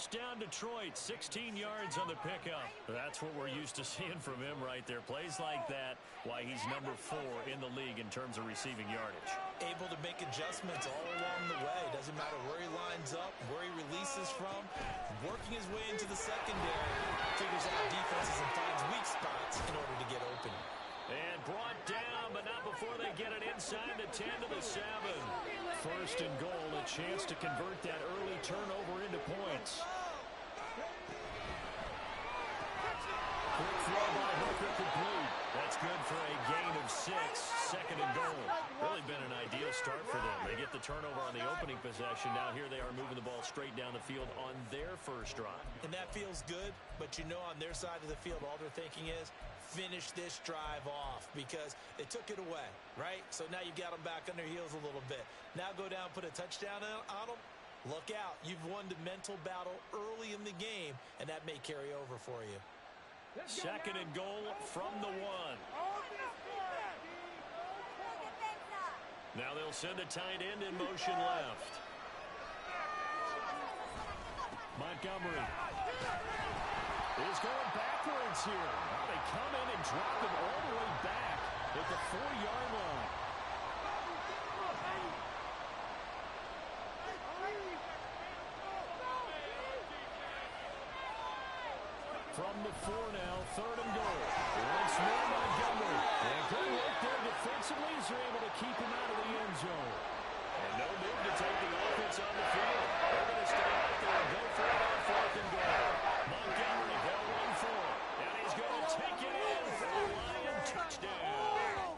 First down, Detroit, 16 yards on the pickup. That's what we're used to seeing from him right there. Plays like that, why he's number 4 in the league in terms of receiving yardage. Able to make adjustments all along the way. Doesn't matter where he lines up, where he releases from. Working his way into the secondary. Figures out defenses and finds weak spots in order to get open. And brought down, but not before they get it inside the 10 to the 7. First and goal, a chance to convert that early turnover into points. Quick throw by Hooker complete. That's good for a gain of 6. Second and goal. Really been an ideal start for them. They get the turnover on the opening possession. Now here they are moving the ball straight down the field on their first drive. And that feels good, but you know on their side of the field all they're thinking is, finish this drive off because they took it away, right? So now you've got them back on their heels a little bit. Now go down, put a touchdown on them. Look out. You've won the mental battle early in the game, and that may carry over for you. Second and goal from the 1. Now they'll send a tight end in motion left. Montgomery is going backwards here. Now they come in and drop him all the way back at the 4-yard line. From the 4 now, third and goal. Once more Montgomery. And good work there defensively as they're able to keep him out of the end zone. And no need to take the offense on the field. They're going to stay out there and go for it on fourth and goal. Montgomery, they'll run for it. And he's going to take it in for a Lion touchdown.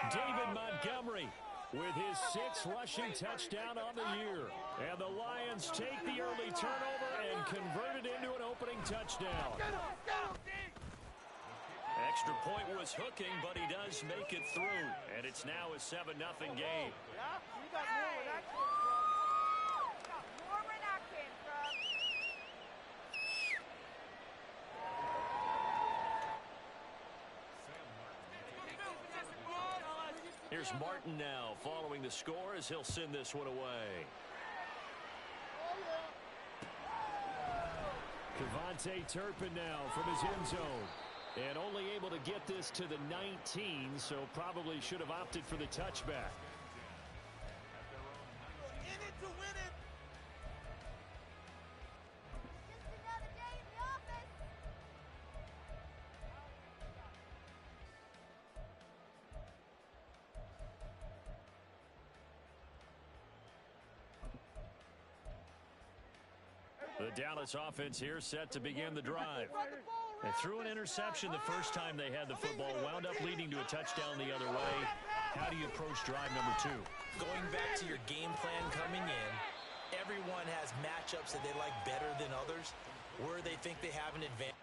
David Montgomery with his 6th rushing touchdown on the year. And the Lions take the early turnover and convert it into an opening touchdown. Extra point was hooking, but he does make it through. And it's now a 7-0 game. Here's Martin now following the score as he'll send this one away. Kevontae Turpin now from his end zone. And only able to get this to the 19, so probably should have opted for the touchback. In it to win it. Just another day in the office. The Dallas offense here set to begin the drive. They threw an interception the first time they had the football, wound up leading to a touchdown the other way. How do you approach drive number 2? Going back to your game plan coming in, everyone has matchups that they like better than others, where they think they have an advantage.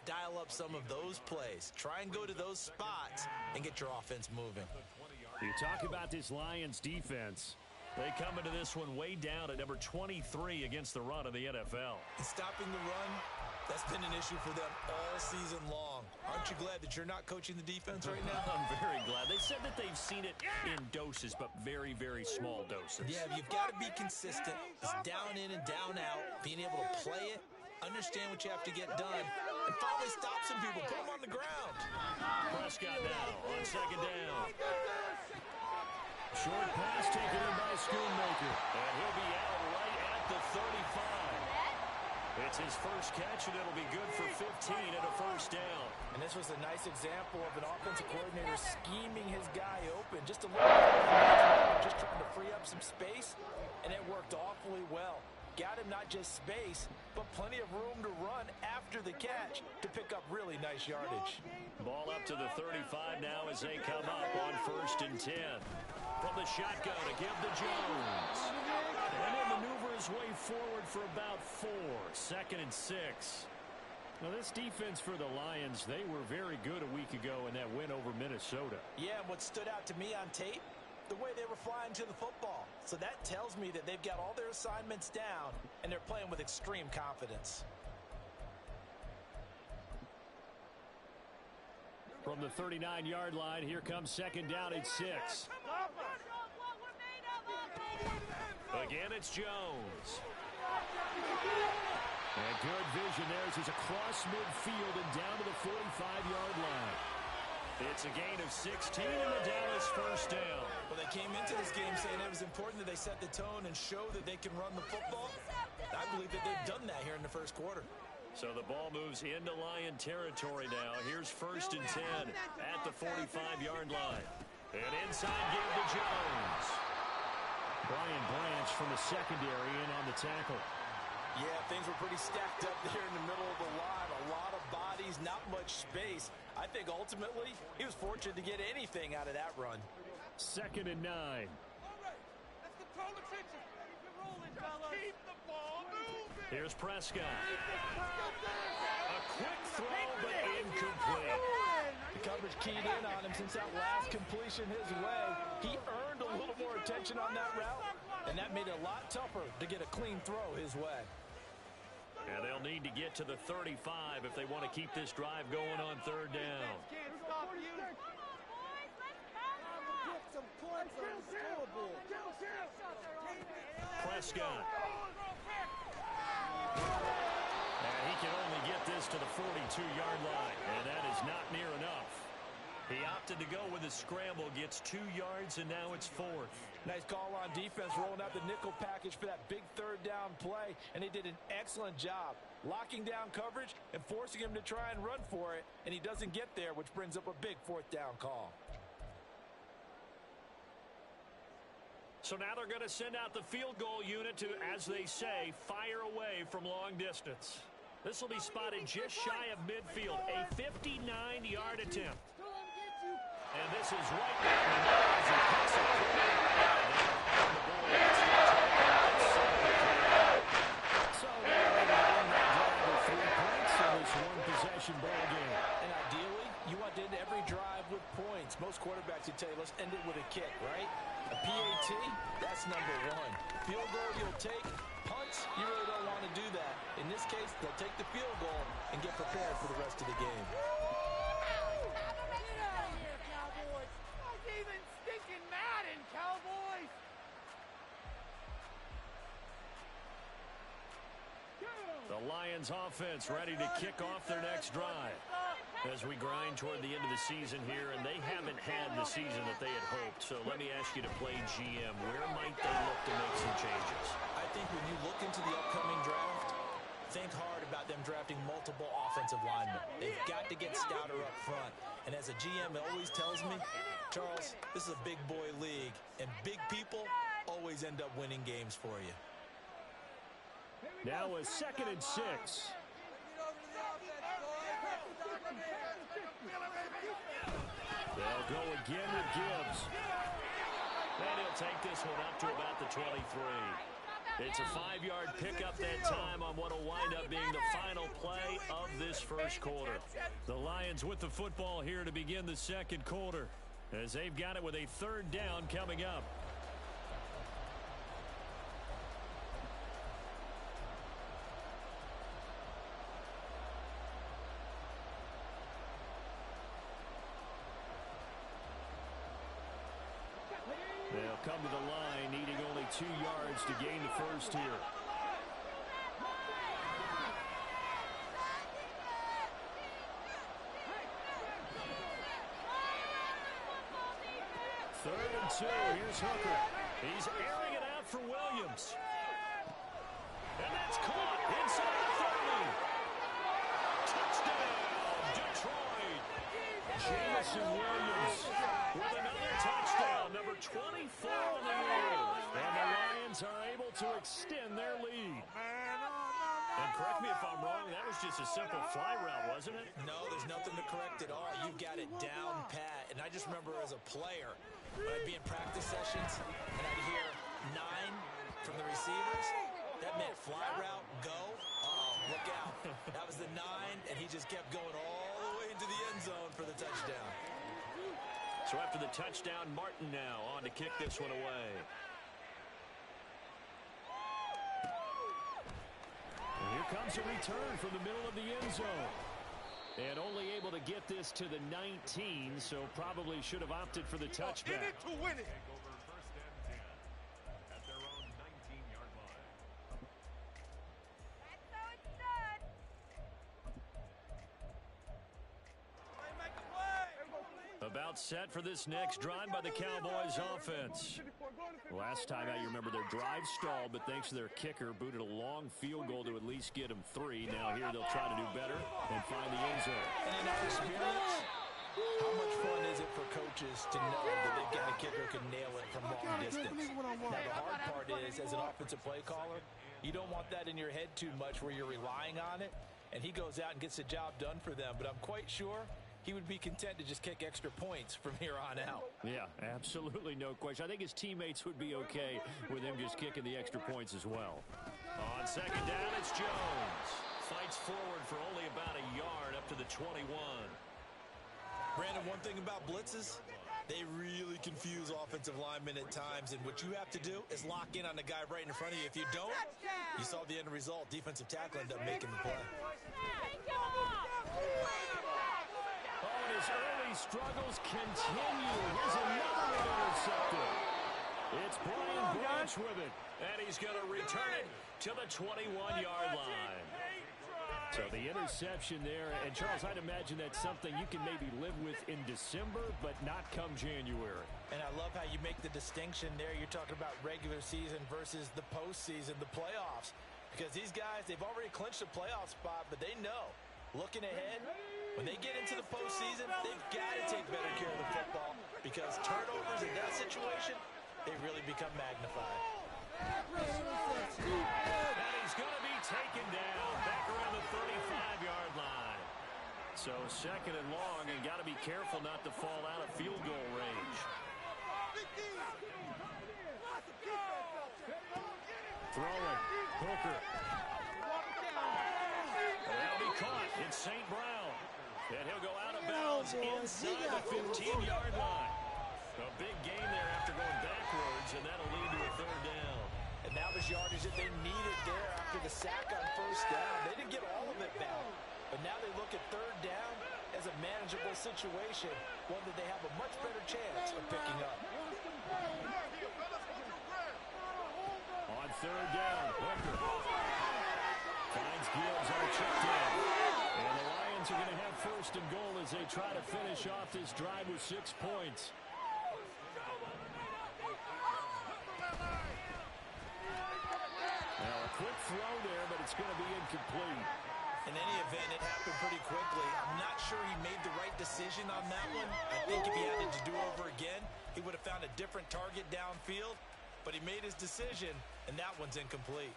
Dial up some of those plays. Try and go to those spots and get your offense moving. You talk about this Lions defense. They come into this one way down at number 23 against the run of the NFL. And stopping the run, that's been an issue for them all season long. Aren't you glad that you're not coaching the defense right now? I'm very glad. They said that they've seen it in doses, but very, very small doses. Yeah, you've got to be consistent. It's down in and down out. Being able to play it, understand what you have to get done, and finally stop some people, put them on the ground. Prescott now on second down. Short pass taken in by Schoonmaker. And he'll be out right at the 35. It's his first catch, and it'll be good for 15 and a first down. And this was a nice example of an offensive coordinator scheming his guy open. Just a little bit, just trying to free up some space, and it worked awfully well. got him not just space, but plenty of room to run after the catch to pick up really nice yardage. Ball up to the 35 now as they come up on 1st and 10. From the shotgun to give to Jones. And he'll maneuver his way forward for about 4. 2nd and 6. Now, this defense for the Lions, they were very good a week ago in that win over Minnesota. Yeah, and what stood out to me on tape, the way they were flying to the football. So that tells me that they've got all their assignments down, and they're playing with extreme confidence. From the 39-yard line, here comes 2nd down and 6. Again, it's Jones. And good vision there as he's across midfield and down to the 45-yard line. It's a gain of 16 and the Dallas 1st down. Well, they came into this game saying it was important that they set the tone and show that they can run the football. I believe that they've done that here in the 1st quarter. So the ball moves into Lion territory now. Here's 1st and 10 at the 45-yard line. And inside give to Jones. Brian Branch from the secondary in on the tackle. Yeah, things were pretty stacked up there in the middle of the line. A lot of bodies, not much space. I think ultimately he was fortunate to get anything out of that run. 2nd and 9. All right, let's control the trenches. Keep it rolling, fellas. Keep the ball moving. Here's Prescott. A quick throw, but incomplete. The coverage keyed in on him since that last completion his way. He earned a little more attention on that route, and that made it a lot tougher to get a clean throw his way. And they'll need to get to the 35 if they want to keep this drive going on 3rd down. Can't stop you. Get some points on the scoreboard. Prescott. And he can only get this to the 42-yard line, and that is not near enough. He opted to go with a scramble, gets 2 yards, and now it's 4th. Nice call on defense, rolling out the nickel package for that big 3rd down play, and they did an excellent job locking down coverage and forcing him to try and run for it, and he doesn't get there, which brings up a big 4th down call. So now they're going to send out the field goal unit to, as they say, fire away from long distance. This will be spotted just shy of midfield, a 59-yard attempt. And this is right down the middle as he picks it clear. So they're able to win that drive with 3 points in this one-possession ball game. And ideally, you want to end every drive with points. Most quarterbacks would tell you, let's end it with a kick, right? A PAT, that's number 1. Field goal you'll take. Punts, you really don't want to do that. In this case, they'll take the field goal and get prepared for the rest of the game. Even stinking Madden, Cowboys! The Lions offense ready to kick off their next drive as we grind toward the end of the season here, and they haven't had the season that they had hoped. So let me ask you to play GM. Where might they look to make some changes? I think when you look into the upcoming draft, think hard about them drafting multiple offensive linemen. They've got to get stouter up front. And as a GM always tells me, Charles, this is a big boy league, and big people always end up winning games for you. Now a 2nd and 6. They'll go again with Gibbs. And he'll take this one up to about the 23. It's a 5-yard pickup that time on what will wind up being the final play of this 1st quarter. The Lions with the football here to begin the 2nd quarter as they've got it with a 3rd down coming up. They'll come to the line, needing only 2 yards to gain the 1st here. Third and 2. Here's Hooker. He's airing it out for Williams. And that's caught inside the 30. Touchdown, Detroit. Jameson Williams with another touchdown, number 24 on the year. And the Lions are able to extend their lead. And correct me if I'm wrong, that was just a simple fly route, wasn't it? No, there's nothing to correct at all. You've got it down pat. And I just remember as a player, when I'd be in practice sessions and I'd hear 9 from the receivers, that meant fly route, go. Uh-oh, look out. That was the 9, and he just kept going all the way into the end zone for the touchdown. So after the touchdown, Martin now on to kick this one away. And here comes a return from the middle of the end zone. And only able to get this to the 19, so probably should have opted for the touchback. In it to win it. At their own 19-yard line. That's how it's done. Make a play. About set for this next drive by the Cowboys offense. Last time out, you remember their drive stalled, but thanks to their kicker, booted a long field goal to at least get them 3. Now here they'll try to do better and find the end zone. And in our experience, how much fun is it for coaches to know that they've got a kicker who can nail it from long distance? Now, the hard part is, as an offensive play caller, you don't want that in your head too much where you're relying on it, and he goes out and gets the job done for them. But I'm quite sure he would be content to just kick extra points from here on out. Yeah, absolutely no question. I think his teammates would be okay with him just kicking the extra points as well. On second down, it's Jones. Fights forward for only about a yard up to the 21. Brandon, one thing about blitzes, they really confuse offensive linemen at times, and what you have to do is lock in on the guy right in front of you. If you don't, you saw the end result. Defensive tackle ended up making the play. Oh, and his early struggles continue. Here's another one intercepted. It's Brian Branch with it, and he's going to return it to the 21-yard line. So the interception there, and Charles, I'd imagine that's something you can maybe live with in December, but not come January. And I love how you make the distinction there. You're talking about regular season versus the postseason, the playoffs. Because these guys, they've already clinched a playoff spot, but they know, looking ahead, when they get into the postseason, they've got to take better care of the football because turnovers in that situation, they really become magnified. And he's going to be taken down back around the 35-yard line. So second and long, and got to be careful not to fall out of field goal range. Throwing, Hooker. That'll be caught. It's St. Brown. And he'll go out of bounds inside the 15-yard line. A big gain there after going backwards, and that'll lead to a third down. And that was yardage that they needed there after the sack on first down. They didn't get all of it back, but now they look at third down as a manageable situation, one that they have a much better chance of picking up. On third down, Hooker finds Gibbs on a check down. And the Lions are going to have first and goal as they try to finish off this drive with 6 points. Now a quick throw there, but it's going to be incomplete. In any event, it happened pretty quickly. I'm not sure he made the right decision on that one. I think if he had it to do over again, he would have found a different target downfield. But he made his decision, and that one's incomplete.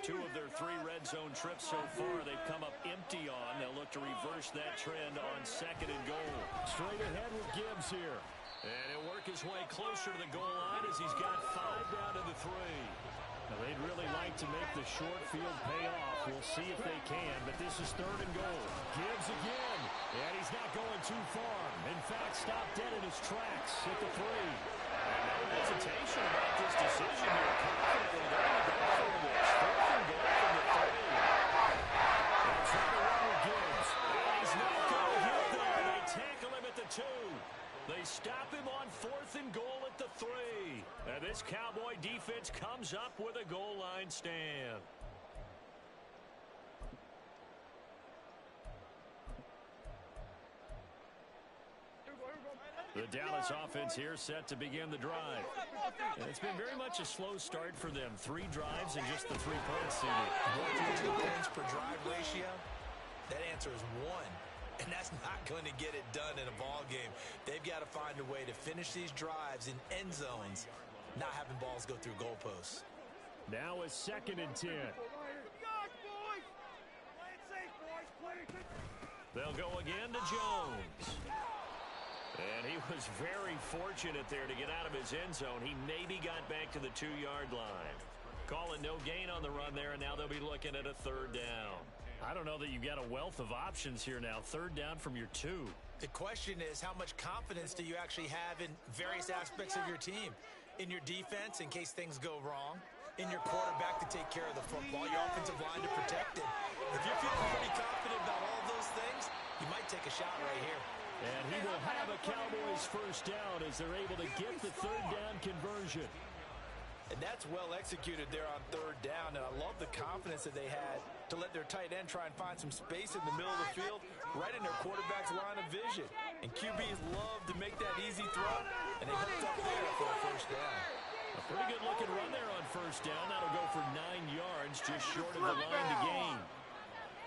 Two of their 3 red zone trips so far they've come up empty on. They'll look to reverse that trend on second and goal. Straight ahead with Gibbs here. And he'll work his way closer to the goal line as he's got 5 down to the 3. Now they'd really like to make the short field pay off. We'll see if they can, but this is third and goal. Gibbs again, and he's not going too far. In fact, stopped dead in his tracks at the 3. And no hesitation about this decision here. Confidently they're going to go for this. Fourth and goal from the 3. And trying to run with Gibbs. And he's not going to get there. They tackle him at the 2. They stop him on fourth and goal at the 3. And this Cowboy defense comes up with a goal line stand. The Dallas offense here set to begin the drive. And it's been very much a slow start for them. 3 drives and just the 3 points, CD. What's the points per drive ratio? That answer is 1. And that's not going to get it done in a ball game. They've got to find a way to finish these drives in end zones, not having balls go through goalposts. Now a 2nd and 10. They'll go again to Jones. And he was very fortunate there to get out of his end zone. He maybe got back to the 2-yard line. Calling no gain on the run there, and now they'll be looking at a 3rd down. I don't know that you've got a wealth of options here now. 3rd down from your 2. The question is, how much confidence do you actually have in various aspects of your team? In your defense, in case things go wrong. In your quarterback to take care of the football. Your offensive line to protect it. If you're feeling pretty confident about all those things, you might take a shot right here. And he will have a Cowboys 1st down as they're able to get the 3rd down conversion. And that's well executed there on 3rd down. And I love the confidence that they had to let their tight end try and find some space in the middle of the field, right in their quarterback's line of vision. And QBs love to make that easy throw, and they hooked up there for a 1st down. A pretty good looking run there on 1st down. That'll go for 9 yards, just short of the line to gain.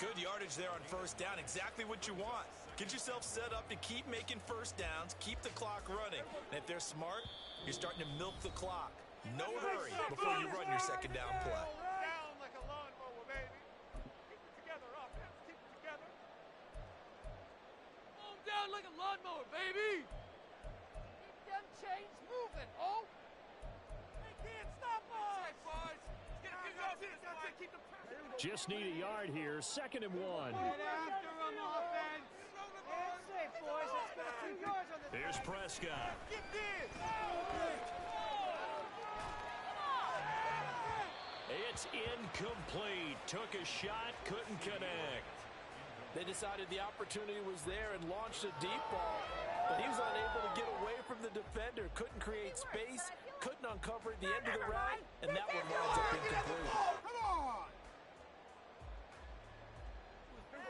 Good yardage there on 1st down. Exactly what you want. Get yourself set up to keep making 1st downs, keep the clock running. And if they're smart, you're starting to milk the clock. No hurry before you run your 2nd down play. Down like a lawnmower, baby. Keep it together, offense. Keep it together. Slow down like a lawnmower, baby. Keep them chains moving, oh. They can't stop us. That's right, boys. Keep the pressure. Just need a yard here. 2nd and 1. Get after them, offense. That's safe, boys. Let's get a few yards on this. Here's Prescott. Get this. It's incomplete. Took a shot, couldn't connect. They decided the opportunity was there and launched a deep ball, but he was unable to get away from the defender. Couldn't create space, couldn't uncover at the end of the route, and that one winds up incomplete. Come on.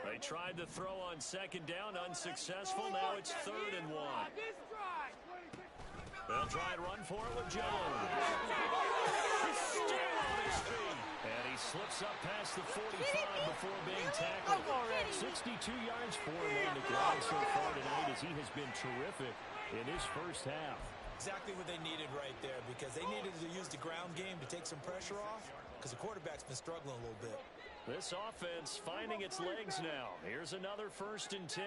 They tried to throw on 2nd down, unsuccessful. Now it's 3rd and 1. This drive. They'll try and run for it with Jones. He's still on his feet. And he slips up past the 45 before being tackled. 62 yards for him on the ground so far tonight as he has been terrific in his 1st half. Exactly what they needed right there, because they needed to use the ground game to take some pressure off, because the quarterback's been struggling a little bit. This offense finding its legs now. Here's another 1st and 10.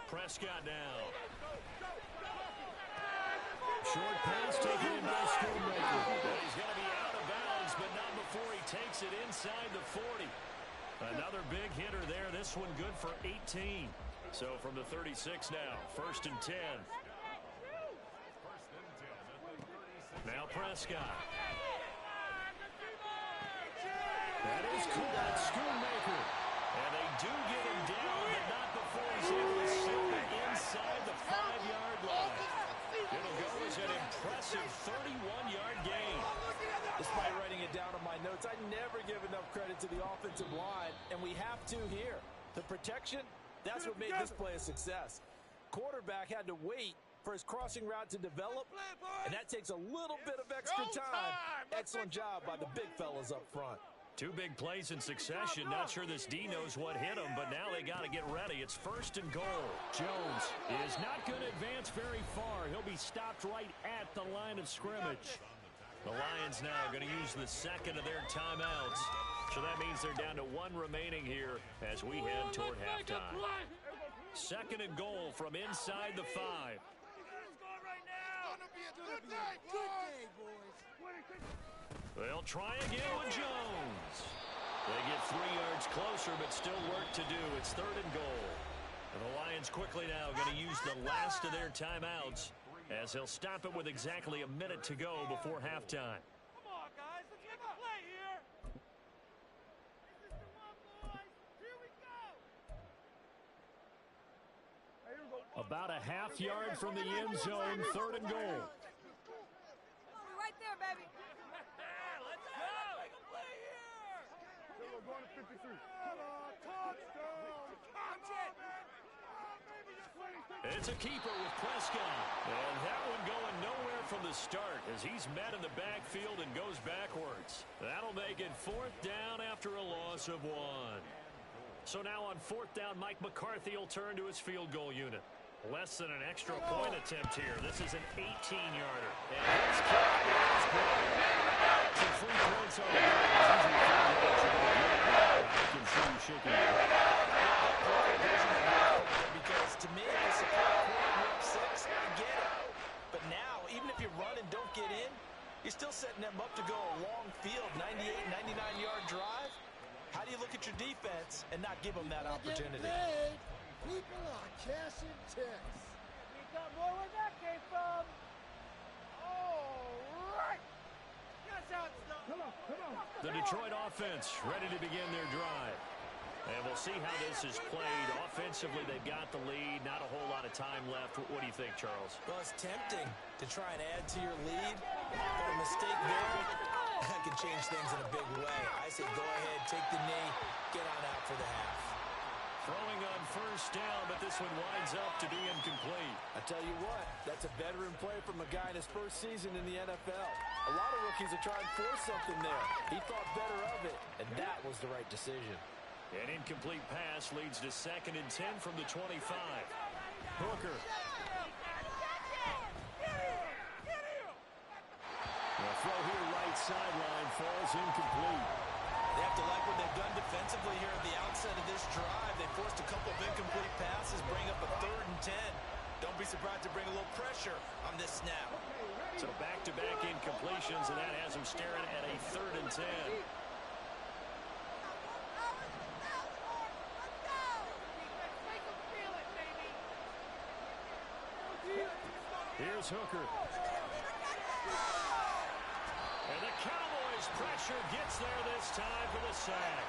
Prescott now. Short pass taken in by Schoonmaker. He's going to be out of bounds, but not before he takes it inside the 40. Another big hitter there. This one good for 18. So from the 36 now, 1st and 10. Now Prescott. That is caught. Schoonmaker. And they do get him down, but not before he's able to slip it inside the 5-yard line. It'll go as an impressive 31-yard gain. Despite writing it down on my notes, I never give enough credit to the offensive line, and we have to here. The protection, that's what made this play a success. Quarterback had to wait for his crossing route to develop, and that takes a little bit of extra time. Excellent job by the big fellas up front. 2 big plays in succession. Not sure this D knows what hit him, but now they got to get ready. It's 1st and goal. Jones is not going to advance very far. He'll be stopped right at the line of scrimmage. The Lions now going to use the 2nd of their timeouts. So that means they're down to 1 remaining here as we head toward halftime. 2nd and goal from inside the 5. Good day, boys. They'll try again with Jones. They get 3 yards closer, but still work to do. It's 3rd and goal. And the Lions quickly now going to use the last of their timeouts as they'll stop it with exactly a minute to go before halftime. Come on, guys. Let's make a play here. This is the one, boys. Here we go. About a half yard from the end zone, 3rd and goal. Right there, baby. Let's go. Make a play here. We're going to 53. Touchdown. Touchdown. It's a keeper with Prescott. And that one going nowhere from the start as he's met in the backfield and goes backwards. That'll make it 4th down after a loss of 1. So now on 4th down, Mike McCarthy will turn to his field goal unit. Less than an extra point attempt here. This is an 18-yarder. And his kick is good. Some free points on the board. I can see you shaking your head. Because to me, the support quarter 6, I get it. But now, even if you run and don't get in, you're still setting them up to go a long field, 98, 99-yard drive. How do you look at your defense and not give them that opportunity? People are cashing checks. We got more where that came from. All right. That's how it's done. Come on. The Detroit offense ready to begin their drive. And we'll see how this is played. Offensively, they've got the lead. Not a whole lot of time left. What do you think, Charles? Well, it's tempting to try and add to your lead, but a mistake there can change things in a big way. I say go ahead, take the knee, get on out for the half. Throwing on 1st down, but this one winds up to be incomplete. I tell you what, that's a veteran play from a guy in his first season in the NFL. A lot of rookies are trying to force something there. He thought better of it, and that was the right decision. An incomplete pass leads to 2nd and 10 from the 25. Hooker. The throw here right sideline falls incomplete. They have to like what they've done defensively here at the outset of this drive. They forced a couple of incomplete passes, bring up a 3rd and 10. Don't be surprised to bring a little pressure on this snap. So back-to-back incompletions, and that has them staring at a 3rd and 10. Here's Hooker. And the Cowboys' pressure gets there this time for the sack.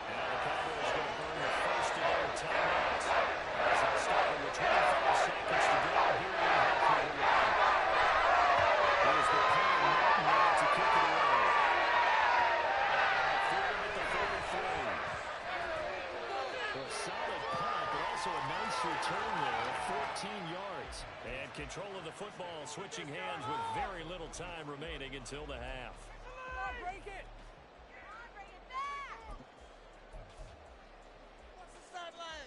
Now the Cowboys going to burn the first of their timeouts as they start with 25 seconds to go here in the half-quarter line. Here's the play now to kick it away. Freedom at the 33. A solid punt, but also a nice return there, 14 yards. And control of the football switching hands with very little time remaining until the half. Break it. Bring it back. What's the sideline?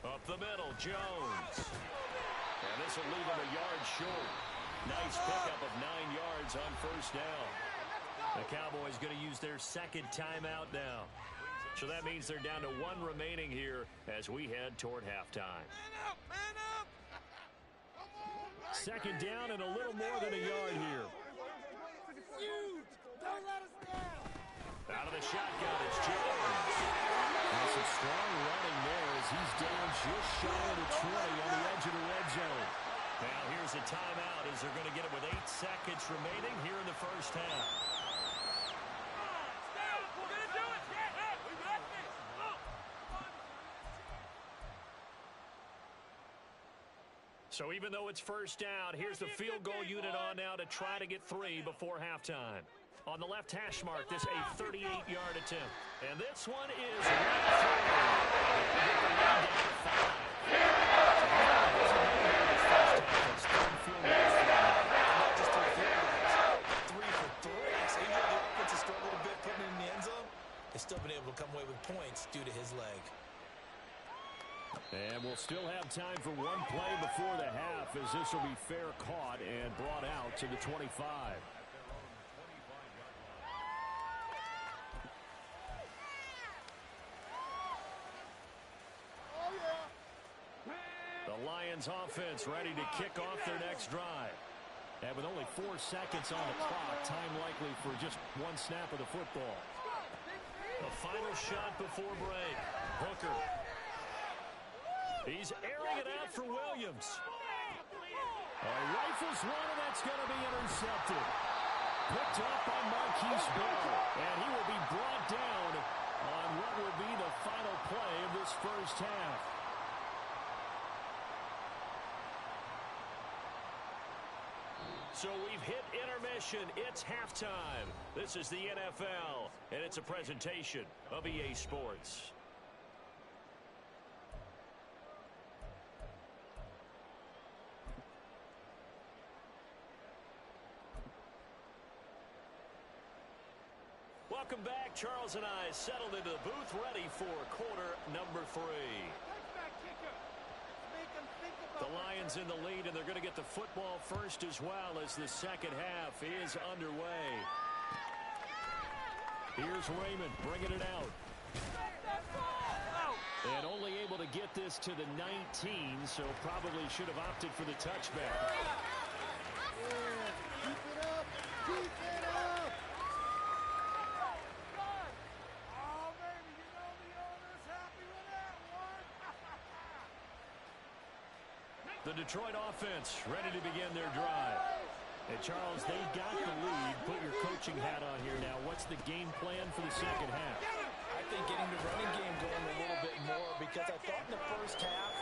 Up the middle, Jones. And this will leave him a yard short. Nice pickup of 9 yards on 1st down. The Cowboys going to use their 2nd timeout now. So that means they're down to 1 remaining here as we head toward halftime. Man up. 2nd down and a little more than a yard here. Huge. Don't let us down. Out of the shotgun, it's Jones. And some strong running there as he's down just shy of the 20 on the edge of the red zone. Now here's a timeout as they're going to get it with 8 seconds remaining here in the 1st half. So even though it's 1st down, here's the field goal unit on now to try to get 3 before halftime. On the left hash mark, this a 38-yard attempt. And this one is right through. Not just 3 field goals, 3 for 3. So even though the offense has struggled a bit putting it in the end zone, they've still been able to come away with points due to his leg. And we'll still have time for 1 play before the half as this will be fair caught and brought out to the 25. The Lions offense ready to kick off their next drive. And with only 4 seconds on the clock, time likely for just 1 snap of the football. The final shot before break. Hooker. He's airing it out for Williams. Rifles one, and that's going to be intercepted. Picked up by Marquise Bell, and he will be brought down on what will be the final play of this 1st half. So we've hit intermission. It's halftime. This is the NFL, and it's a presentation of EA Sports. Welcome back. Charles and I settled into the booth, ready for quarter number 3. The Lions in the lead, and they're going to get the football first as well as the second half is underway. Here's Raymond bringing it out. And only able to get this to the 19, so probably should have opted for the touchback. Yeah, keep it up. Keep it up. Oh, baby, you know the owner's happy with that one. The Detroit offense ready to begin their drive. And Charles, they got the lead. Put your coaching hat on here now. What's the game plan for the second half? I think getting the running game going a little bit more, because I thought in the first half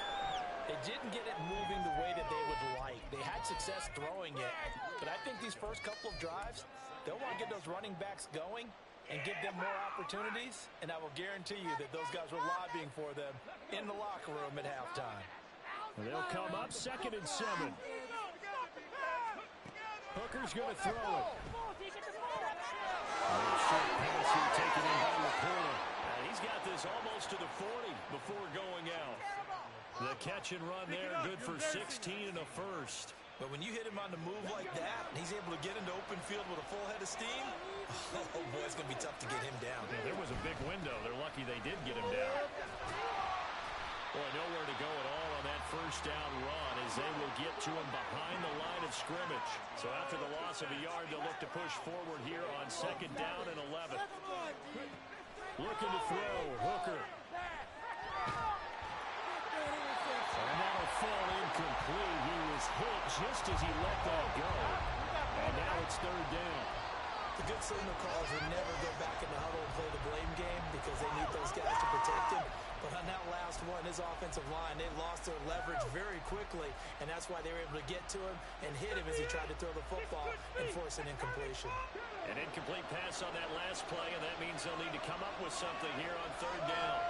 they didn't get it moving the way that they would like. They had success throwing it, but I think these first couple of drives, they'll want to get those running backs going and give them more opportunities, and I will guarantee you that those guys were lobbying for them in the locker room at halftime. And they'll come up 2nd and 7. Hooker's going to throw it. Short pass here taken in by Laporta. And he's got this almost to the 40 before going out. The catch and run there, good for 16 and a first. But when you hit him on the move like that, and he's able to get into open field with a full head of steam, oh boy, it's going to be tough to get him down. Yeah, there was a big window. They're lucky they did get him down. Boy, nowhere to go at all on that first down run as they will get to him behind the line of scrimmage. So after the loss of a yard, they'll look to push forward here on 2nd down and 11. Looking to throw, Hooker. And that'll fall incomplete. He was hit just as he let that go. And now it's 3rd down. The good signal calls will never go back in the huddle and play the blame game because they need those guys to protect him. But on that last one, his offensive line, they lost their leverage very quickly, and that's why they were able to get to him and hit him as he tried to throw the football and force an incompletion. An incomplete pass on that last play, and that means they'll need to come up with something here on 3rd down.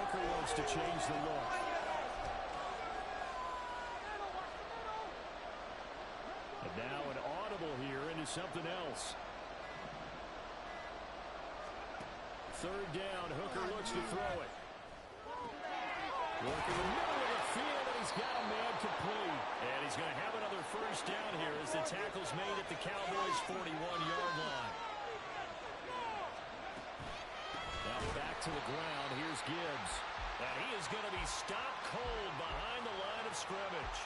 Hooker wants to change the look. And now an audible here into something else. 3rd down, Hooker looks to throw it. Working the middle of the field, and he's got a man complete. And he's going to have another first down here as the tackle's made at the Cowboys' 41-yard line. Now back to the ground. Here's Gibbs. And he is going to be stopped cold behind the line of scrimmage.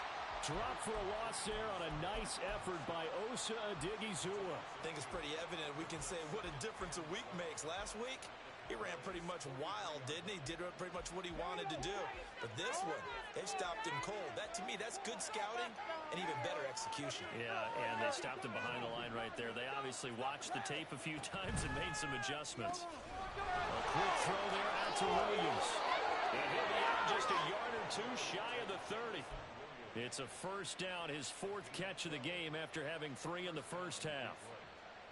Drop for a loss there on a nice effort by Osa Odighizuwa. I think it's pretty evident. We can say what a difference a week makes. Last week, he ran pretty much wild, didn't he? Did pretty much what he wanted to do. But this one, they stopped him cold. That, to me, that's good scouting and even better execution. Yeah, and they stopped him behind the line right there. They obviously watched the tape a few times and made some adjustments. A quick throw there out to Williams. And he'll be out just a yard or two shy of the 30. It's a first down, his 4th catch of the game after having 3 in the first half.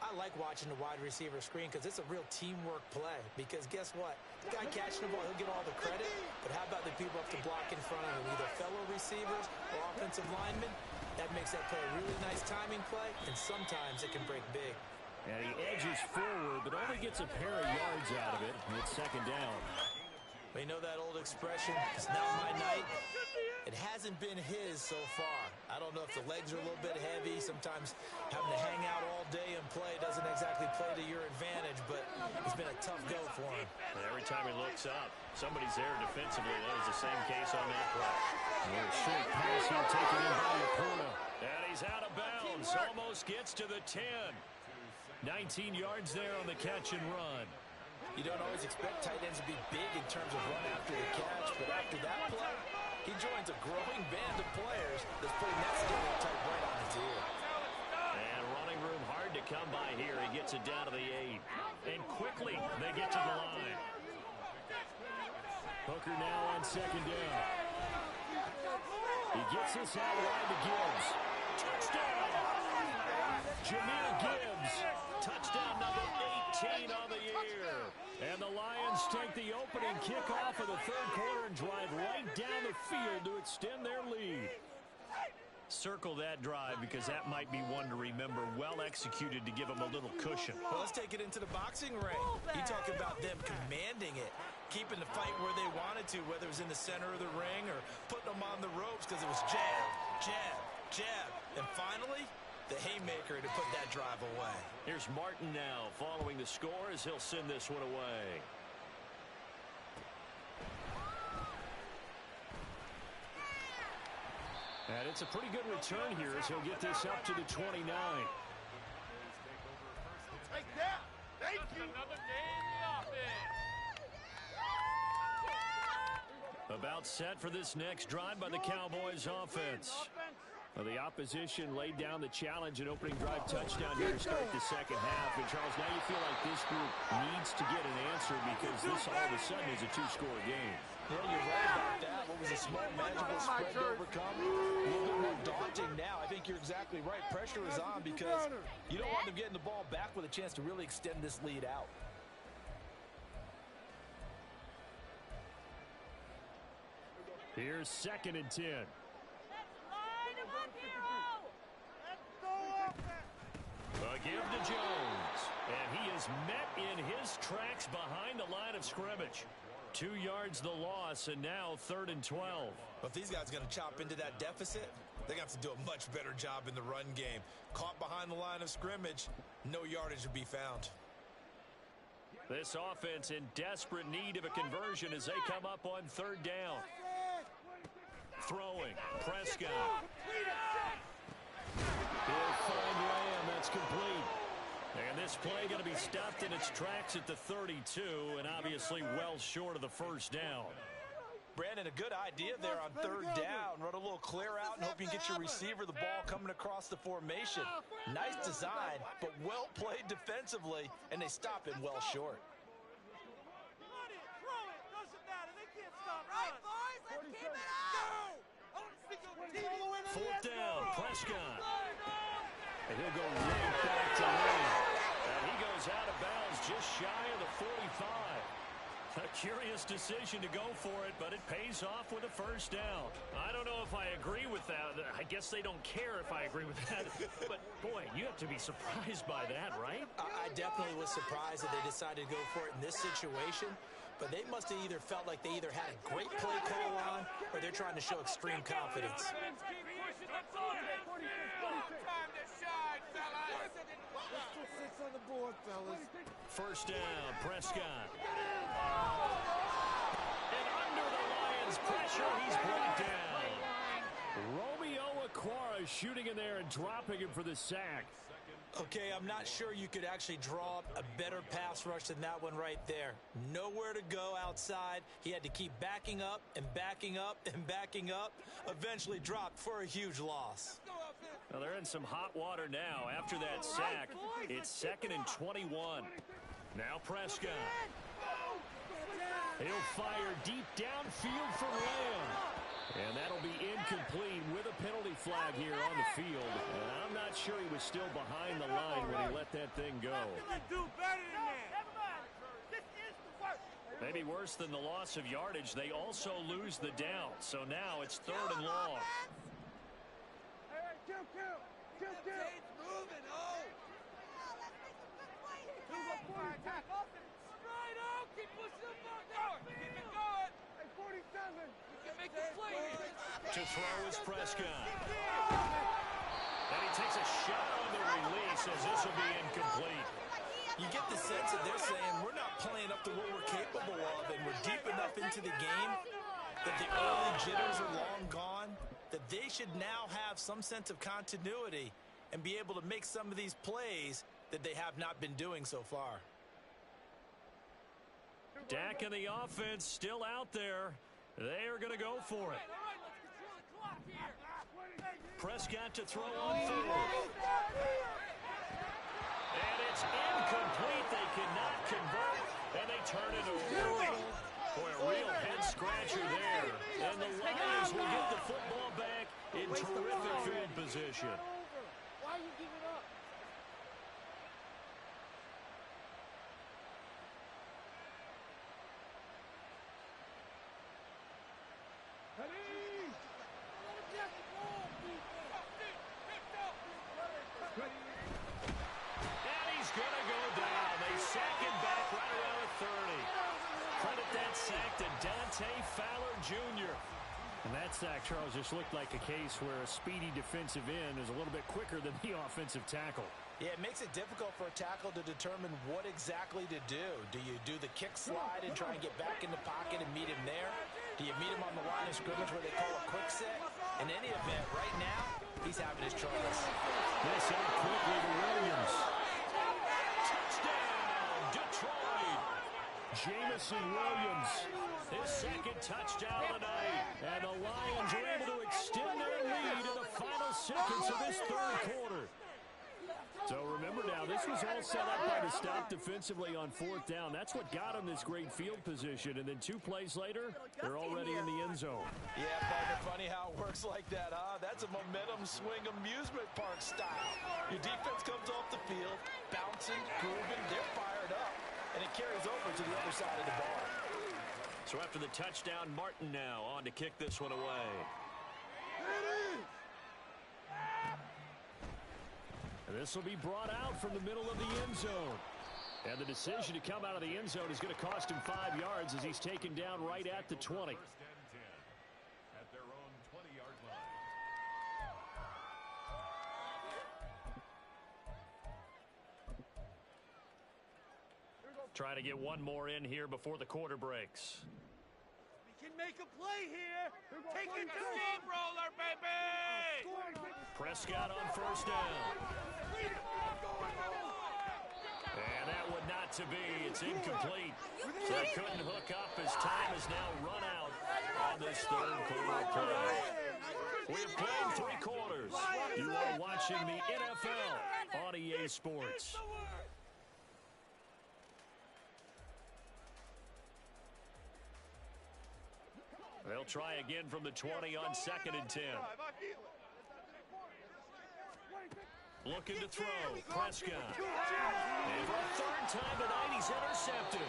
I like watching the wide receiver screen because it's a real teamwork play. Because guess what? The guy catching the ball, he'll get all the credit. But how about the people up to block in front of him? Either fellow receivers or offensive linemen. That makes that play a really nice timing play, and sometimes it can break big. And he edges forward, but only gets a pair of yards out of it. It's 2nd down. We know that old expression, it's not my night. It hasn't been his so far. I don't know if the legs are a little bit heavy. Sometimes having to hang out all day and play doesn't exactly play to your advantage, but it's been a tough go for him. And every time he looks up, somebody's there defensively. That was the same case on that play. A short pass here taken in by Laporta. And he's out of bounds. Almost gets to the 10. 19 yards there on the catch and run. You don't always expect tight ends to be big in terms of run after the catch, but after that play, he joins a growing band of players that's putting that skill type right on his ear. And running room hard to come by here. He gets it down to the 8. And quickly, they get to the line. Hooker now on second down. He gets this out wide to Gibbs. Touchdown! Jahmyr Gibbs. Touchdown number 18 on the year. And the Lions take the opening kickoff of the third quarter and drive right down the field to extend their lead. Circle that drive because that might be one to remember. Well executed to give them a little cushion. Well, let's take it into the boxing ring. You talk about them commanding it, keeping the fight where they wanted to, whether it was in the center of the ring or putting them on the ropes because it was jab, jab, jab. And finally, the haymaker to put that drive away. Here's Martin now following the score as he'll send this one away. And it's a pretty good return here as he'll get this up to the 29. Take that. Thank you. Another game in the offense. About set for this next drive by the Cowboys offense. Well, the opposition laid down the challenge and opening drive touchdown here to start the second half. And, Charles, now you feel like this group needs to get an answer because this all of a sudden is a two-score game. Yeah, you're right about that. What was a small, manageable spread to overcome? A little bit more daunting now. I think you're exactly right. Pressure is on because you don't want them getting the ball back with a chance to really extend this lead out. Here's 2nd and 10. A give to Jones. And he is met in his tracks behind the line of scrimmage. 2 yards the loss, and now 3rd and 12. Well, if these guys are going to chop into that deficit, they're going to have to do a much better job in the run game. Caught behind the line of scrimmage, no yardage to be found. This offense in desperate need of a conversion as they come up on 3rd down. Throwing, Prescott. He'll find Lamb. That's complete. And this play going to be stopped in its tracks at the 32, and obviously well short of the first down. Brandon, a good idea there on 3rd down. Run a little clear out and hope you can get your receiver the ball coming across the formation. Nice design, but well played defensively, and they stop him well short. Fourth down, Prescott. And he'll go right back to Lamb. And he goes out of bounds just shy of the 45. A curious decision to go for it, but it pays off with a first down. I don't know if I agree with that. I guess they don't care if I agree with that. But, boy, you have to be surprised by that, right? I definitely was surprised that they decided to go for it in this situation. But they must have either felt like they either had a great play call on or they're trying to show extreme confidence. First down, Prescott. And under the Lions' pressure, he's brought down. Romeo Okwara shooting in there and dropping him for the sack. Okay, I'm not sure you could actually draw up a better pass rush than that one right there. Nowhere to go outside. He had to keep backing up and backing up and backing up. Eventually dropped for a huge loss. Well, they're in some hot water now after that sack. It's 2nd and 21. Now Prescott. He'll fire deep downfield for Lamb. And that'll be incomplete with a penalty flag here on the field. And I'm not sure he was still behind the line when he let that thing go. Maybe worse than the loss of yardage, they also lose the down. So now it's 3rd and long. To throw is Prescott. And he takes a shot on the release as this will be incomplete. You get the sense that they're saying we're not playing up to what we're capable of, and we're deep enough into the game that the early jitters are long gone, that they should now have some sense of continuity and be able to make some of these plays that they have not been doing so far. Dak and the offense still out there. They are going to go for it. Prescott to throw on 4th. And it's incomplete. They cannot convert, and they turn it over. Boy, a real head-scratcher there. And the Lions will get the football back in terrific field position. Why you give it up? And he's going to go down. They sack him back right around the 30. Credit that sack to Dante Fowler Jr. And that sack, Charles, just looked like a case where a speedy defensive end is a little bit quicker than the offensive tackle. Yeah, it makes it difficult for a tackle to determine what exactly to do. Do you do the kick slide and try and get back in the pocket and meet him there? Do you meet him on the line of scrimmage where they call a quick set? In any event, right now, he's having his troubles. This out quickly to Williams. Touchdown, Detroit. Jamison Williams, his second touchdown of the night. And the Lions are able to extend their lead in the final seconds of this third quarter. So remember now, this was all set up by the stop defensively on fourth down. That's what got them this great field position. And then 2 plays later, they're already in the end zone. Yeah, partner, funny how it works like that, huh? That's a momentum swing amusement park style. Your defense comes off the field, bouncing, grooving, they're fired up. And it carries over to the other side of the ball. So after the touchdown, Martin now on to kick this one away. And this will be brought out from the middle of the end zone. And the decision to come out of the end zone is going to cost him 5 yards as he's taken down right at the 20. First and 10 at their own 20-yard line. Trying to get one more in here before the quarter breaks. We can make a play here. Take it to steamroller, baby. Prescott on first down. And that would not to be. It's incomplete. So they couldn't hook up as time has now run out on this third quarter play. We have played 3 quarters. You are watching the NFL on EA Sports. They'll try again from the 20 on 2nd and 10. Looking to throw. Prescott. And for a third time tonight, he's intercepted.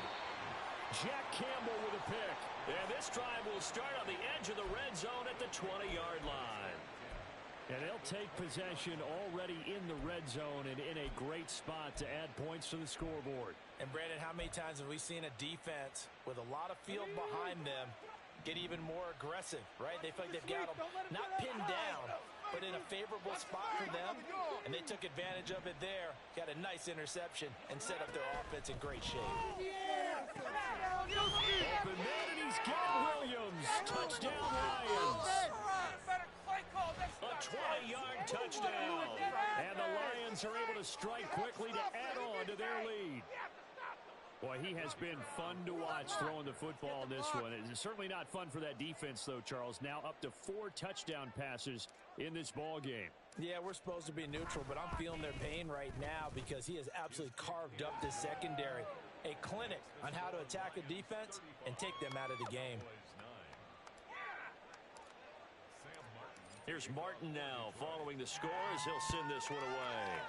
Jack Campbell with a pick. And this drive will start on the edge of the red zone at the 20-yard line. And they'll take possession already in the red zone and in a great spot to add points to the scoreboard. And Brandon, how many times have we seen a defense with a lot of field behind them get even more aggressive, right? They feel like they've got them not pinned down, but in a favorable spot for them, and they took advantage of it there, got a nice interception, and set up their offense in great shape. Open man, and he's got Williams. Touchdown, Lions. A 20-yard touchdown. And the Lions are able to strike quickly to add on to their lead. Boy, he has been fun to watch throwing the football in this one. It's certainly not fun for that defense, though, Charles. Now up to 4 touchdown passes in this ball game. Yeah, we're supposed to be neutral, but I'm feeling their pain right now because he has absolutely carved up the secondary. A clinic on how to attack a defense and take them out of the game. Here's Martin now following the score as he'll send this one away.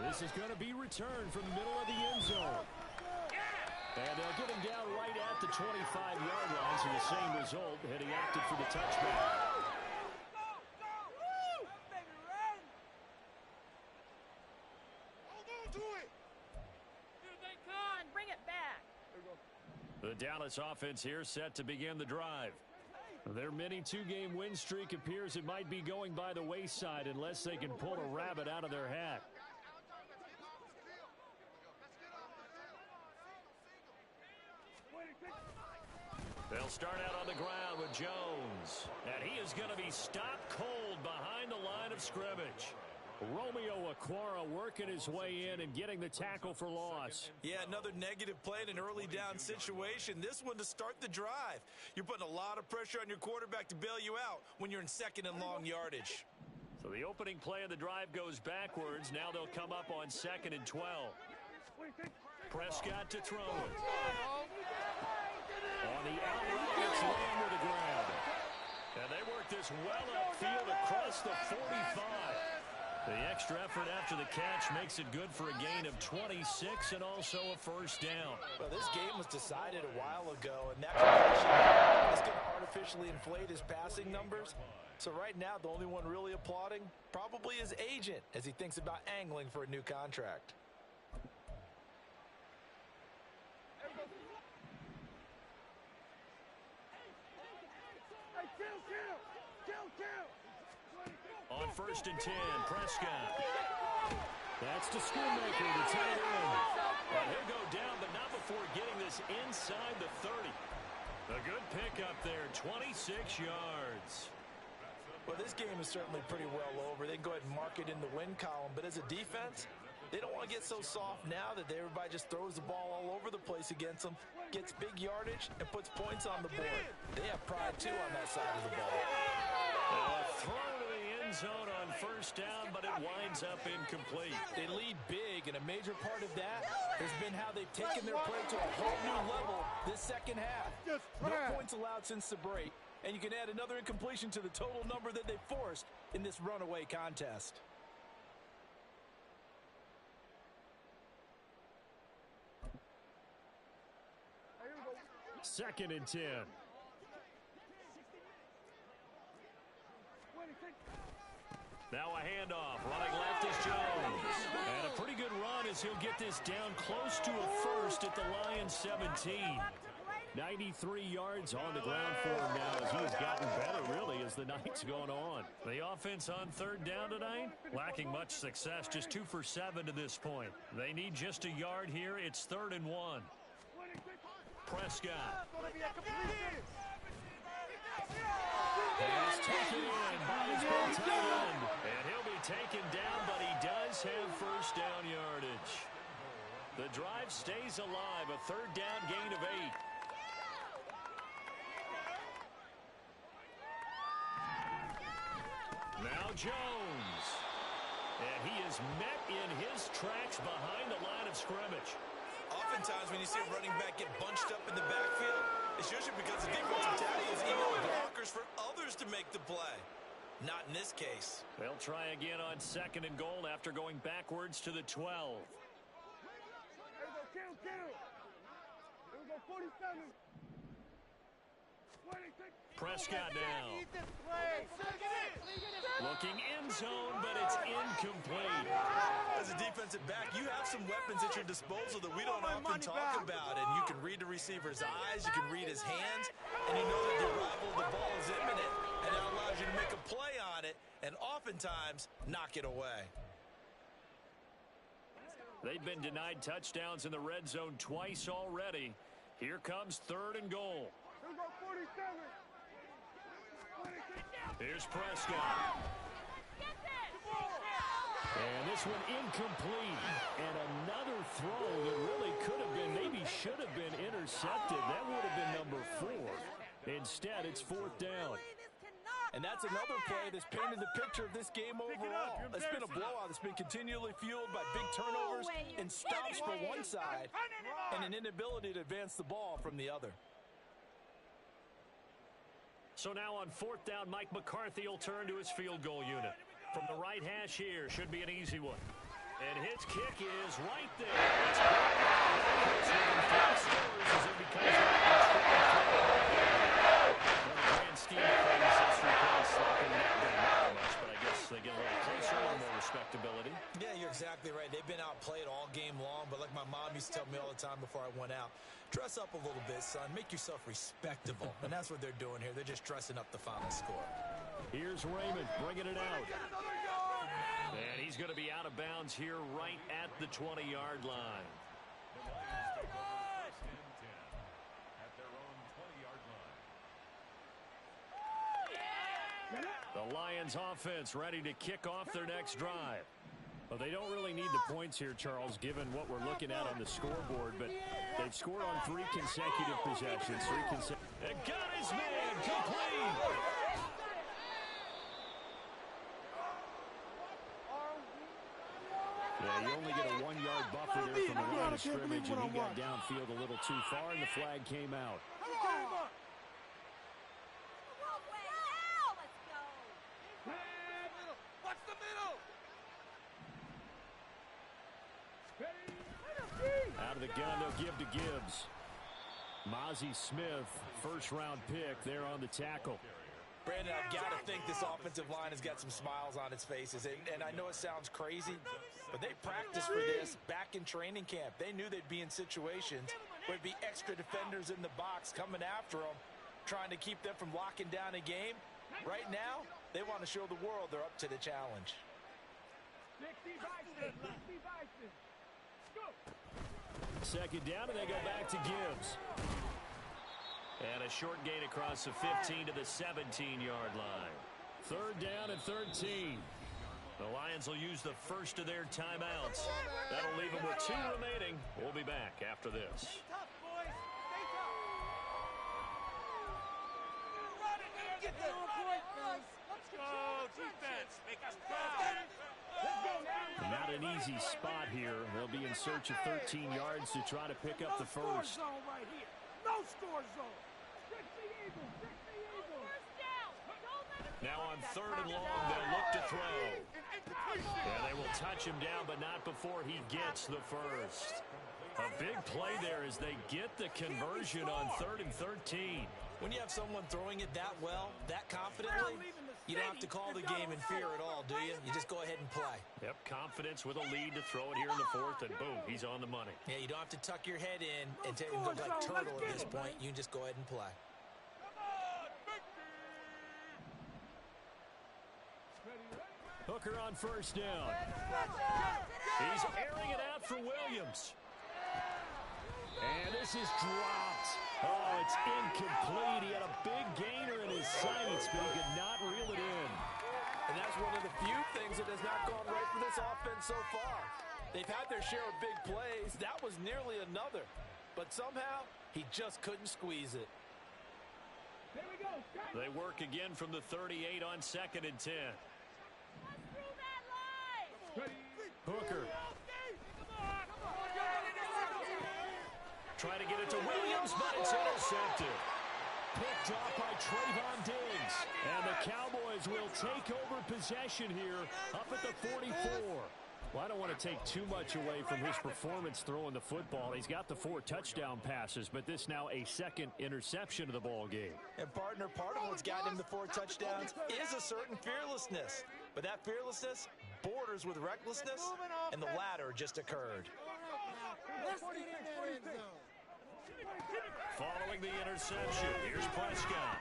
This is going to be returned from the middle of the end zone. And they'll get him down right at the 25-yard line, so the same result, and he opted for the touchback. Bring it back. The Dallas offense here set to begin the drive. Their mini 2-game win streak appears it might be going by the wayside unless they can pull a rabbit out of their hat. They'll start out on the ground with Jones. And he is going to be stopped cold behind the line of scrimmage. Romeo Okwara working his way in and getting the tackle for loss. Yeah, another negative play in an early down situation. This one to start the drive. You're putting a lot of pressure on your quarterback to bail you out when you're in 2nd and long yardage. So the opening play of the drive goes backwards. Now they'll come up on 2nd and 12. Prescott to throw it. On the outright, it's Lamb with a grab. And they work this well upfield across the 45. The extra effort after the catch makes it good for a gain of 26 and also a first down. Well, this game was decided a while ago, and that concussion is going to artificially inflate his passing numbers. So right now, the only one really applauding probably his agent as he thinks about angling for a new contract. On 1st and 10, Prescott. That's to Schoonmaker, the tight end. And he'll go down, but not before getting this inside the 30. A good pickup there, 26 yards. Well, this game is certainly pretty well over. They can go ahead and mark it in the win column, but as a defense, they don't want to get so soft now that everybody just throws the ball all over the place against them, gets big yardage, and puts points on the board. They have pride, too, on that side of the ball. A throw to the end zone on 1st down, but it winds up incomplete. They lead big, and a major part of that has been how they've taken their play to a whole new level this second half. No points allowed since the break, and you can add another incompletion to the total number that they forced in this runaway contest. Second and 10. Now a handoff. Running left is Jones. And a pretty good run as he'll get this down close to a first at the Lions 17. 93 yards on the ground for him now as he has gotten better, really, as the night's gone on. The offense on 3rd down tonight, lacking much success, just 2 for 7 to this point. They need just a yard here. It's 3rd and 1. Prescott. Pass taken in by his tight end. And he'll be taken down, but he does have first down yardage. The drive stays alive. A 3rd down gain of 8. Now Jones. And he is met in his tracks behind the line of scrimmage. Oftentimes when you see a running back get bunched up in the backfield, it's usually because the defensive tackle is emailing blockers for others to make the play. Not in this case. They'll try again on 2nd and goal after going backwards to the 12. Prescott now. Looking end zone, but it's incomplete. As a defensive back, you have some weapons at your disposal that we don't often talk about. And you can read the receiver's eyes, you can read his hands, and you know that the arrival of the ball is imminent. And that allows you to make a play on it and oftentimes knock it away. They've been denied touchdowns in the red zone twice already. Here comes 3rd and goal. Here's Prescott. And this one incomplete. And another throw that really could have been, maybe should have been intercepted. That would have been number 4. Instead, it's 4th down. And that's another play that's painted the picture of this game overall. It's been a blowout that's been continually fueled by big turnovers and stops for one side and an inability to advance the ball from the other. So now on 4th down, Mike McCarthy will turn to his field goal unit. From the right hash here, should be an easy one. And his kick is right there. It's as it becomes grand scheme of things, this replace slapping that down much, but I guess they get a little closer, a little more respectability. Yeah, you're exactly right. They've been outplayed all game long, but like my mom used to tell me all the time before I went out, dress up a little bit, son. Make yourself respectable. And that's what they're doing here. They're just dressing up the final score. Here's Raymond bringing it out. And he's going to be out of bounds here right at the 20-yard line. At their own 20-yard line. The Lions offense ready to kick off their next drive. Well, they don't really need the points here, Charles, given what we're looking at on the scoreboard, but they've scored on 3 consecutive possessions. And got his man complete. Yeah, you only get a 1-yard buffer there from the line of scrimmage, and he got downfield a little too far, and the flag came out. Watch the middle. Out of the gun, they'll give to Gibbs. Mozzie Smith, first-round pick there on the tackle. Brandon, I've got to think this offensive line has got some smiles on its faces. And I know it sounds crazy, but they practiced for this back in training camp. They knew they'd be in situations where there'd be extra defenders in the box coming after them, trying to keep them from locking down a game. Right now, they want to show the world they're up to the challenge. Second down, and they go back to Gibbs. And a short gain across the 15 to the 17-yard line. Third down and 13. The Lions will use the first of their timeouts. That'll leave them with 2 remaining. We'll be back after this. Stay tough, boys. Stay tough. Run it, man. Get the point, let's go. Defense. Make us proud. Not an easy spot here. They'll be in search of 13 yards to try to pick up the first. No score zone right here. No score zone. Now on 3rd and long, they'll look to throw. Yeah, they will touch him down, but not before he gets the first. A big play there as they get the conversion on 3rd and 13. When you have someone throwing it that well, that confidently, you don't have to call the game in fear at all, do you? You just go ahead and play. Yep, confidence with a lead to throw it here in the 4th, and boom, he's on the money. Yeah, you don't have to tuck your head in and go like turtle at this point. You can just go ahead and play. Hooker on first down. He's airing it out for Williams. And this is dropped. Oh, it's incomplete. He had a big gainer in his sights, but he could not reel it in. And that's one of the few things that has not gone right for this offense so far. They've had their share of big plays. That was nearly another. But somehow, he just couldn't squeeze it. They work again from the 38 on 2nd and 10. Hooker. Trying to get it to Williams, but it's intercepted. Picked off by Trayvon Diggs. And the Cowboys will take over possession here up at the 44. Well, I don't want to take too much away from his performance throwing the football. He's got the 4 touchdown passes, but this now a 2nd interception of the ball game. And partner, part of what's gotten him the 4 touchdowns is a certain fearlessness. But that fearlessness borders with recklessness, and the latter just occurred. Following the interception, here's Prescott.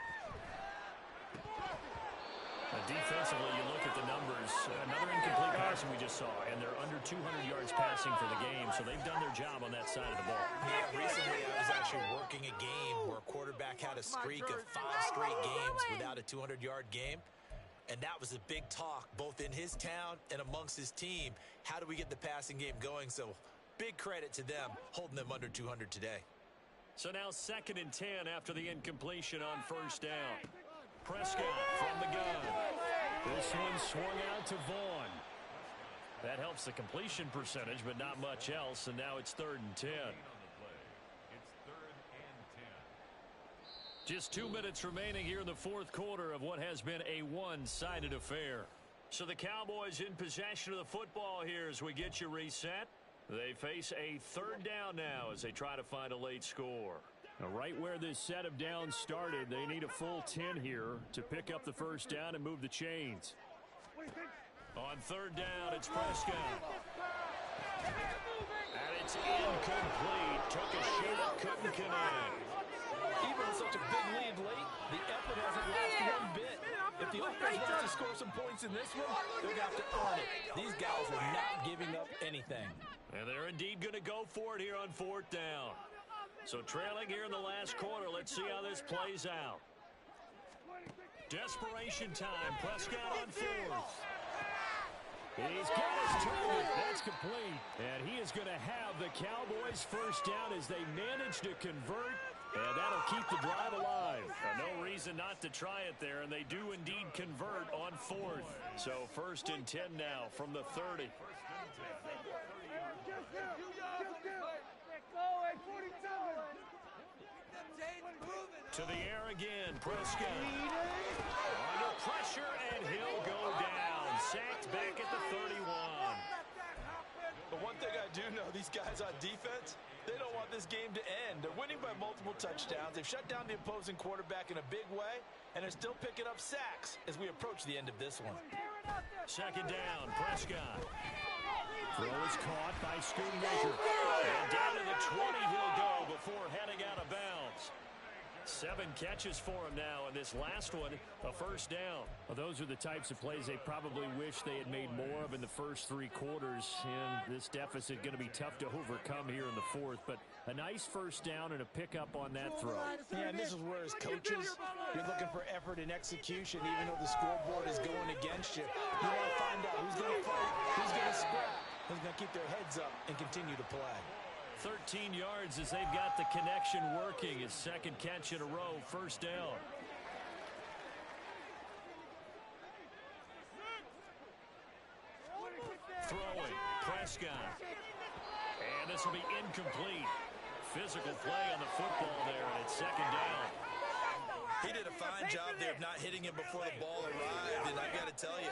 Defensively, you look at the numbers. Another incomplete passing we just saw, and they're under 200 yards passing for the game, so they've done their job on that side of the ball. Yeah, recently I was actually working a game where a quarterback had a streak of 5 straight games without a 200-yard game. And that was a big talk, both in his town and amongst his team. How do we get the passing game going? So big credit to them holding them under 200 today. So now 2nd and 10 after the incompletion on first down. Prescott from the gun. This one swung out to Vaughn. That helps the completion percentage, but not much else. And now it's 3rd and 10. Just 2 minutes remaining here in the 4th quarter of what has been a one-sided affair. So the Cowboys in possession of the football here as we get you reset. They face a 3rd down now as they try to find a late score. Now, right where this set of downs started, they need a full 10 here to pick up the first down and move the chains. On 3rd down, it's Prescott. And it's incomplete. Took a shot, couldn't connect. Even with such a big lead late, the effort hasn't lasted one bit. If the offense wants to score some points in this one, they're going to have to earn it. These guys are not giving up anything. And they're indeed going to go for it here on 4th down. So trailing here in the last quarter, let's see how this plays out. Desperation time. Prescott on 4th. He's got his target. That's complete. And he is going to have the Cowboys first down as they manage to convert. And that'll keep the drive alive. No reason not to try it there, and they do indeed convert on 4th. So 1st and 10 now from the 30. To the air again, Prescott. Under pressure, and he'll go down. Sacked back at the 31. But one thing I do know, these guys on defense, they don't want this game to end. They're winning by multiple touchdowns. They've shut down the opposing quarterback in a big way, and they're still picking up sacks as we approach the end of this one. Second down, Prescott. Throw is caught by Schoonmaker. And down to the 20 he'll go before heading out of bounds. 7 catches for him now, and this last one, a first down. Well, those are the types of plays they probably wish they had made more of in the first 3 quarters, and this deficit going to be tough to overcome here in the fourth, but a nice first down and a pickup on that throw. Yeah, and this is where as coaches, you're looking for effort and execution, even though the scoreboard is going against you. You want to find out who's going to fight, who's going to scrap, who's going to keep their heads up and continue to play. 13 yards as they've got the connection working. His second catch in a row, first down. Throwing, Prescott. And this will be incomplete. Physical play on the football there, and it's second down. He did a fine job there of not hitting him before the ball arrived, and I've got to tell you,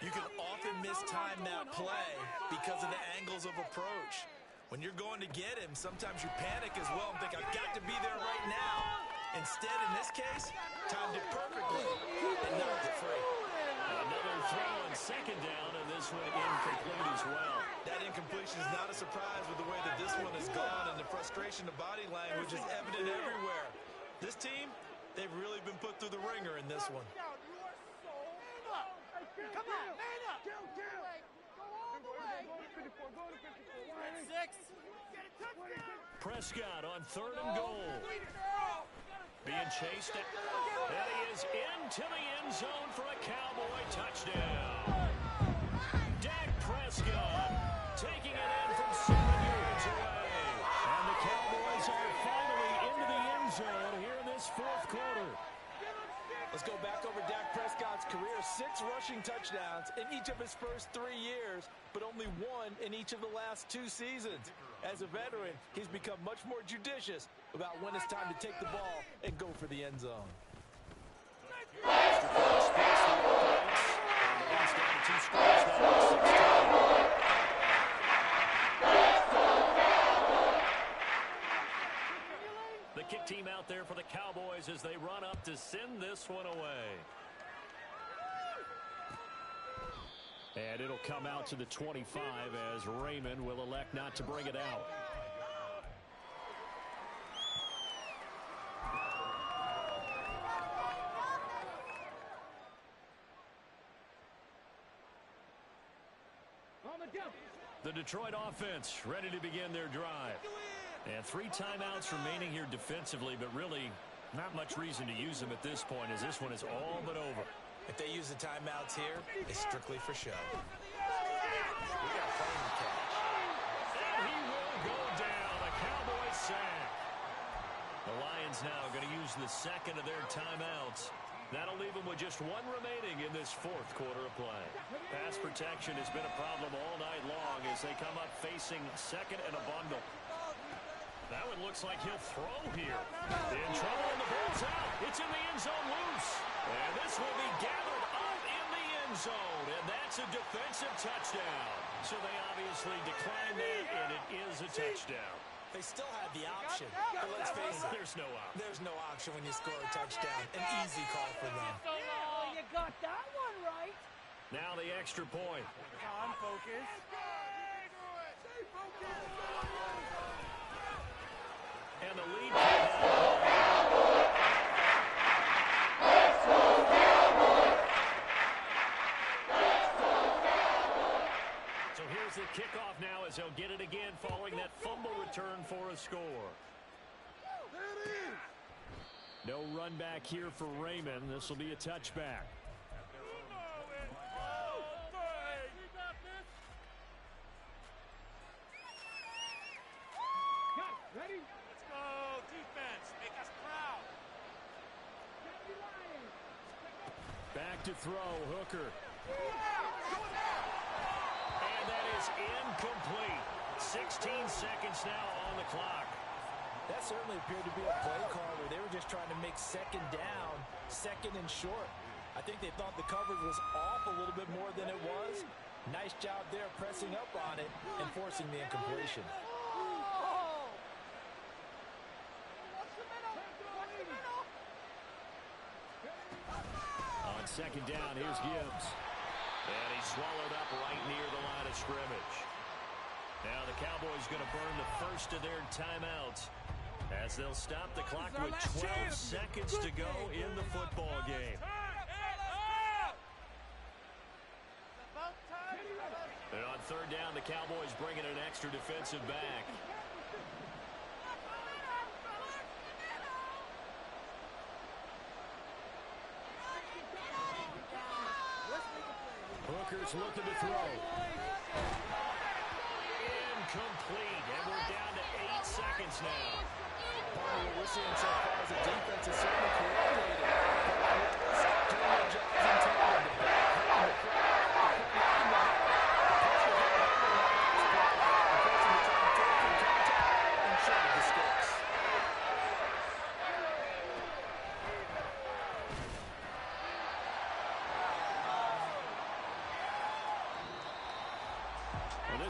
you can often mistime that play because of the angles of approach. When you're going to get him, sometimes you panic as well and think, I've got to be there right now. Instead, in this case, timed it perfectly and knocked it free. Another throw on second down, and this one incomplete as well. That incompletion is not a surprise with the way that this one has gone, and the frustration of body language is evident everywhere. This team, they've really been put through the ringer in this one. Come on, man up! Go all the way! Prescott on 3rd and goal. Being chased, and he is into the end zone for a Cowboy touchdown. Dak Prescott taking it in from 7 yards away. And the Cowboys are finally into the end zone here in this 4th quarter. Let's go back over Dak Prescott's career. 6 rushing touchdowns in each of his first 3 years, but only 1 in each of the last 2 seasons. As a veteran, he's become much more judicious about when it's time to take the ball and go for the end zone. The kick team out there for the Cowboys as they run up to send this one away. And it'll come out to the 25 as Raymond will elect not to bring it out. The Detroit offense ready to begin their drive. And 3 timeouts remaining here defensively, but really not much reason to use them at this point as this one is all but over. If they use the timeouts here, it's strictly for show. We got a phone catch. And he will go down. A Cowboy sack. The Lions now going to use the second of their timeouts. That'll leave them with just 1 remaining in this 4th quarter of play. Pass protection has been a problem all night long as they come up facing second and a bundle. That one looks like he'll throw here. In trouble, and the ball's out. It's in the end zone loose. And this will be gathered up in the end zone. And that's a defensive touchdown. So they obviously declined that, and it is a touchdown. They still have the option. But let's face it, There's no option. there's no option when you score a touchdown. An easy call for them. Oh, you got that one right. Now the extra point. Come on, focus. Stay focused. And the lead came out. So here's the kickoff now as they'll get it again following that fumble return for a score. No run back here for Raymond. This will be a touchback. Ready? Let's go, defense. Make us proud. Back to throw, Hooker. And that is incomplete. 16 seconds now on the clock. That certainly appeared to be a play call where they were just trying to make second down, second and short. I think they thought the coverage was off a little bit more than it was. Nice job there pressing up on it and forcing the incompletion. On second down, here's Gibbs. And he's swallowed up right near the line of scrimmage. Now the Cowboys going to burn the first of their timeouts as they'll stop the clock with 12 seconds to go in the football game. And on third down, the Cowboys bringing an extra defensive back. Hooker's looking to throw. Incomplete, and we're down to 8 seconds now. Part of what we're seeing so far is the defense is certainly coordinated. Doing their job